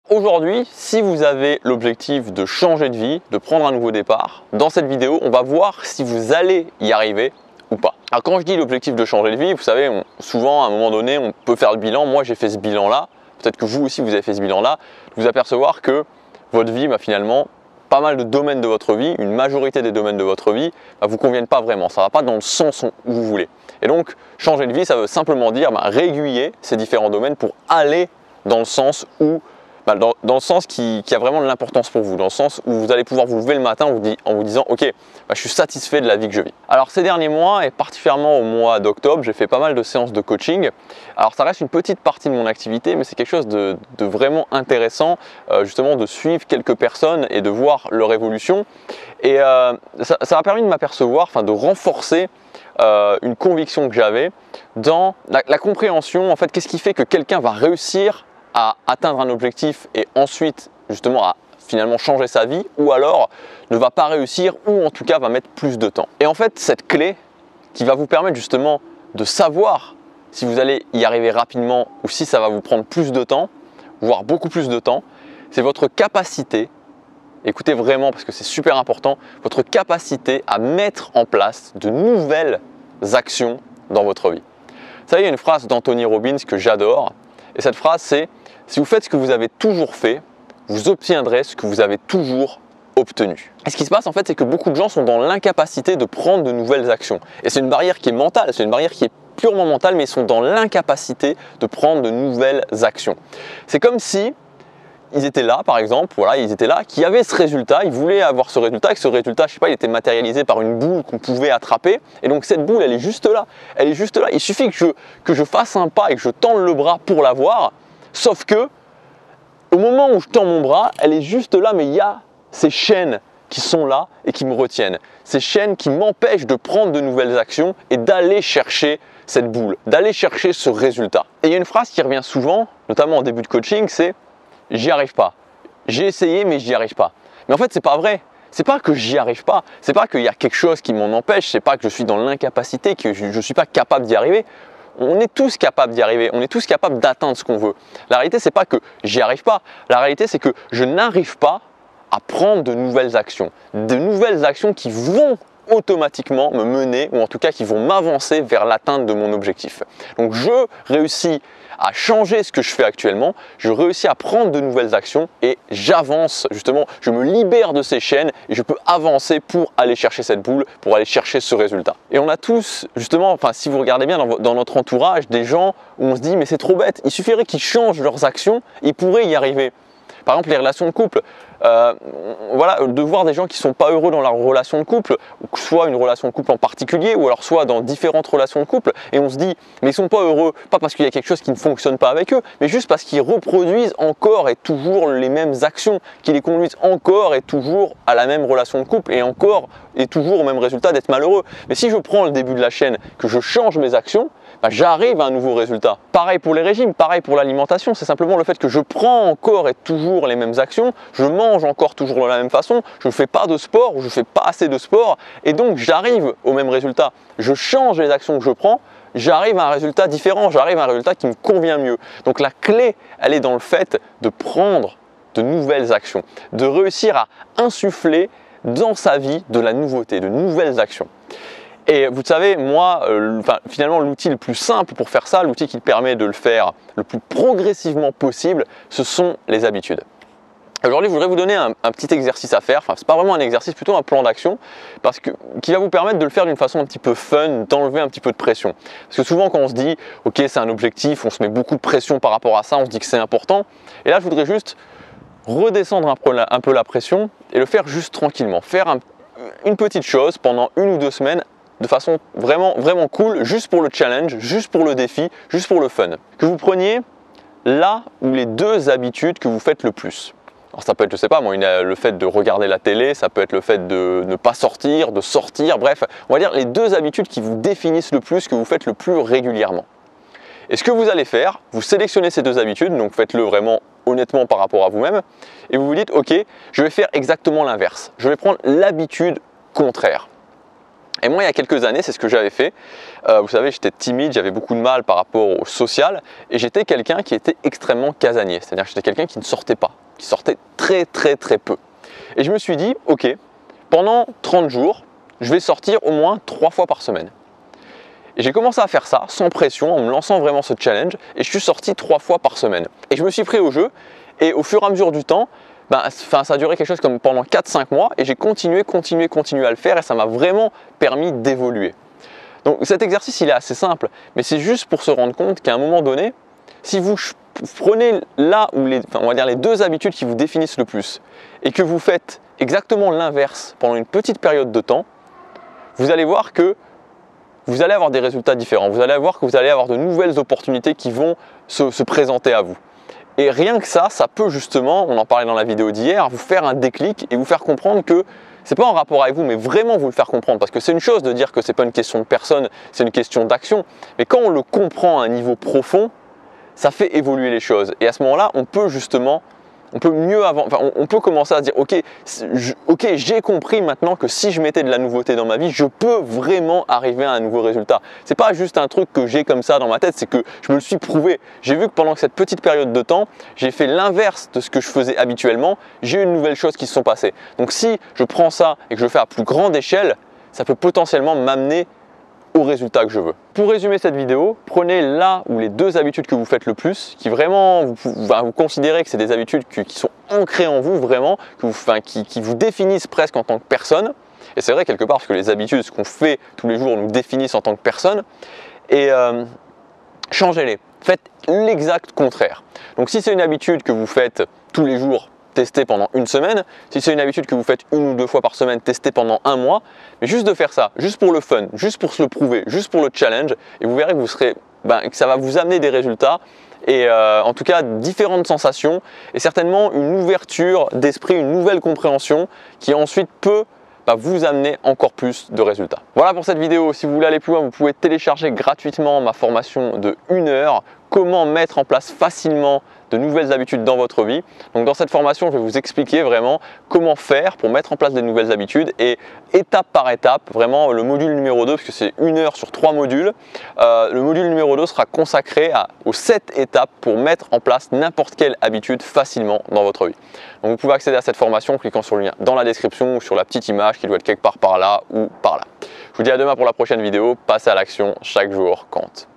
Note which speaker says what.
Speaker 1: Aujourd'hui, si vous avez l'objectif de changer de vie, de prendre un nouveau départ, dans cette vidéo, on va voir si vous allez y arriver ou pas. Alors quand je dis l'objectif de changer de vie, vous savez, souvent à un moment donné, on peut faire le bilan. Moi, j'ai fait ce bilan-là. Peut-être que vous aussi, vous avez fait ce bilan-là. Vous apercevoir que votre vie, finalement, pas mal de domaines de votre vie, une majorité des domaines de votre vie, vous conviennent pas vraiment. Ça ne va pas dans le sens où vous voulez. Et donc, changer de vie, ça veut simplement dire réaiguiller ces différents domaines pour aller dans le sens où dans le sens qui a vraiment de l'importance pour vous, dans le sens où vous allez pouvoir vous lever le matin en vous disant ok, je suis satisfait de la vie que je vis. Alors ces derniers mois et particulièrement au mois d'octobre, j'ai fait pas mal de séances de coaching. Alors ça reste une petite partie de mon activité, mais c'est quelque chose de vraiment intéressant justement de suivre quelques personnes et de voir leur évolution. Et ça m'a permis de m'apercevoir, de renforcer une conviction que j'avais dans la compréhension, en fait, qu'est-ce qui fait que quelqu'un va réussir à atteindre un objectif et ensuite justement à finalement changer sa vie, ou alors ne va pas réussir, ou en tout cas va mettre plus de temps. Et en fait, cette clé qui va vous permettre justement de savoir si vous allez y arriver rapidement ou si ça va vous prendre plus de temps, voire beaucoup plus de temps, c'est votre capacité, écoutez vraiment parce que c'est super important, votre capacité à mettre en place de nouvelles actions dans votre vie. Vous savez, il y a une phrase d'Anthony Robbins que j'adore, et cette phrase c'est: si vous faites ce que vous avez toujours fait, vous obtiendrez ce que vous avez toujours obtenu. Et ce qui se passe en fait, c'est que beaucoup de gens sont dans l'incapacité de prendre de nouvelles actions. Et c'est une barrière qui est mentale, c'est une barrière qui est purement mentale, mais ils sont dans l'incapacité de prendre de nouvelles actions. C'est comme si ils étaient là, par exemple, ils étaient là, qui avaient ce résultat, ils voulaient avoir ce résultat, et que ce résultat, je sais pas, il était matérialisé par une boule qu'on pouvait attraper, et donc cette boule, elle est juste là, il suffit que je fasse un pas et que je tende le bras pour la voir, sauf que, au moment où je tends mon bras, elle est juste là, mais il y a ces chaînes qui sont là et qui me retiennent, ces chaînes qui m'empêchent de prendre de nouvelles actions et d'aller chercher cette boule, d'aller chercher ce résultat. Et il y a une phrase qui revient souvent, notamment en début de coaching, c'est: j'y arrive pas. J'ai essayé, mais j'y arrive pas. Mais en fait, c'est pas vrai. C'est pas que j'y arrive pas. C'est pas qu'il y a quelque chose qui m'en empêche. C'est pas que je suis dans l'incapacité, que je suis pas capable d'y arriver. On est tous capables d'y arriver. On est tous capables d'atteindre ce qu'on veut. La réalité, c'est pas que j'y arrive pas. La réalité, c'est que je n'arrive pas à prendre de nouvelles actions. De nouvelles actions qui vont automatiquement me mener, ou en tout cas qui vont m'avancer vers l'atteinte de mon objectif. Donc je réussis à changer ce que je fais actuellement, je réussis à prendre de nouvelles actions et j'avance justement, je me libère de ces chaînes et je peux avancer pour aller chercher cette boule, pour aller chercher ce résultat. Et on a tous justement, si vous regardez bien dans notre entourage, des gens où on se dit mais c'est trop bête, il suffirait qu'ils changent leurs actions, ils pourraient y arriver. Par exemple, les relations de couple, de voir des gens qui ne sont pas heureux dans leur relation de couple, soit une relation de couple en particulier, ou alors soit dans différentes relations de couple, et on se dit, mais ils ne sont pas heureux, pas parce qu'il y a quelque chose qui ne fonctionne pas avec eux, mais juste parce qu'ils reproduisent encore et toujours les mêmes actions, qui les conduisent encore et toujours à la même relation de couple, et encore et toujours au même résultat d'être malheureux. Mais si je prends le début de la chaîne, que je change mes actions, j'arrive à un nouveau résultat. Pareil pour les régimes, pareil pour l'alimentation, c'est simplement le fait que je prends encore et toujours les mêmes actions, je mange encore toujours de la même façon, je ne fais pas de sport ou je ne fais pas assez de sport et donc j'arrive au même résultat. Je change les actions que je prends, j'arrive à un résultat différent, j'arrive à un résultat qui me convient mieux. Donc la clé, elle est dans le fait de prendre de nouvelles actions, de réussir à insuffler dans sa vie de la nouveauté, de nouvelles actions. Et vous savez, moi, finalement, l'outil le plus simple pour faire ça, l'outil qui permet de le faire le plus progressivement possible, ce sont les habitudes. Aujourd'hui, je voudrais vous donner un petit exercice à faire. C'est pas vraiment un exercice, plutôt un plan d'action, qui va vous permettre de le faire d'une façon un petit peu fun, d'enlever un petit peu de pression. Parce que souvent, quand on se dit, ok, c'est un objectif, on se met beaucoup de pression par rapport à ça, on se dit que c'est important. Et là, je voudrais juste redescendre un peu la pression et le faire juste tranquillement. Faire une petite chose pendant 1 ou 2 semaines, de façon vraiment, vraiment cool, juste pour le challenge, juste pour le défi, juste pour le fun. Que vous preniez là où les 2 habitudes que vous faites le plus. Alors ça peut être, je sais pas moi, le fait de regarder la télé, ça peut être le fait de ne pas sortir, de sortir, bref, on va dire les 2 habitudes qui vous définissent le plus, que vous faites le plus régulièrement. Et ce que vous allez faire, vous sélectionnez ces 2 habitudes, donc faites-le vraiment honnêtement par rapport à vous-même, et vous vous dites, ok, je vais faire exactement l'inverse. Je vais prendre l'habitude contraire. Et moi, il y a quelques années, c'est ce que j'avais fait. Vous savez, j'étais timide, j'avais beaucoup de mal par rapport au social et j'étais quelqu'un qui était extrêmement casanier. C'est-à-dire que j'étais quelqu'un qui ne sortait pas, qui sortait très peu. Et je me suis dit, ok, pendant 30 jours, je vais sortir au moins 3 fois par semaine. Et j'ai commencé à faire ça sans pression, en me lançant vraiment ce challenge et je suis sorti 3 fois par semaine. Et je me suis pris au jeu et au fur et à mesure du temps, ça a duré quelque chose comme pendant 4-5 mois et j'ai continué à le faire et ça m'a vraiment permis d'évoluer. Donc cet exercice il est assez simple, mais c'est juste pour se rendre compte qu'à un moment donné, si vous prenez là où on va dire les 2 habitudes qui vous définissent le plus et que vous faites exactement l'inverse pendant une petite période de temps, vous allez voir que vous allez avoir des résultats différents. Vous allez voir que vous allez avoir de nouvelles opportunités qui vont se présenter à vous. Et rien que ça peut justement, on en parlait dans la vidéo d'hier, vous faire un déclic et vous faire comprendre que c'est pas en rapport avec vous, mais vraiment vous le faire comprendre. Parce que c'est une chose de dire que c'est pas une question de personne, c'est une question d'action. Mais quand on le comprend à un niveau profond, ça fait évoluer les choses. Et à ce moment-là, on peut justement, on peut commencer à se dire ok, j'ai compris maintenant que si je mettais de la nouveauté dans ma vie, je peux vraiment arriver à un nouveau résultat. C'est pas juste un truc que j'ai comme ça dans ma tête, c'est que je me le suis prouvé. J'ai vu que pendant cette petite période de temps, j'ai fait l'inverse de ce que je faisais habituellement, j'ai eu de nouvelles choses qui se sont passées. Donc si je prends ça et que je le fais à plus grande échelle, ça peut potentiellement m'amener au résultat que je veux. Pour résumer cette vidéo, prenez là où les 2 habitudes que vous faites le plus, qui vraiment, vous considérez que c'est des habitudes qui sont ancrées en vous vraiment, qui vous définissent presque en tant que personne. Et c'est vrai quelque part parce que les habitudes, ce qu'on fait tous les jours nous définissent en tant que personne. Et changez-les. Faites l'exact contraire. Donc si c'est une habitude que vous faites tous les jours, testez pendant une semaine. Si c'est une habitude que vous faites 1 ou 2 fois par semaine, testez pendant 1 mois. Mais juste de faire ça, juste pour le fun, juste pour se le prouver, juste pour le challenge, et vous verrez que ça va vous amener des résultats et en tout cas différentes sensations et certainement une ouverture d'esprit, une nouvelle compréhension qui ensuite peut vous amener encore plus de résultats. Voilà pour cette vidéo. Si vous voulez aller plus loin, vous pouvez télécharger gratuitement ma formation de 1 heure, comment mettre en place facilement de nouvelles habitudes dans votre vie. Donc dans cette formation, je vais vous expliquer vraiment comment faire pour mettre en place des nouvelles habitudes et étape par étape, vraiment le module numéro 2, parce que c'est 1 heure sur 3 modules. Le module numéro 2 sera consacré aux 7 étapes pour mettre en place n'importe quelle habitude facilement dans votre vie. Donc vous pouvez accéder à cette formation en cliquant sur le lien dans la description ou sur la petite image qui doit être quelque part par là ou par là. Je vous dis à demain pour la prochaine vidéo. Passez à l'action, chaque jour compte.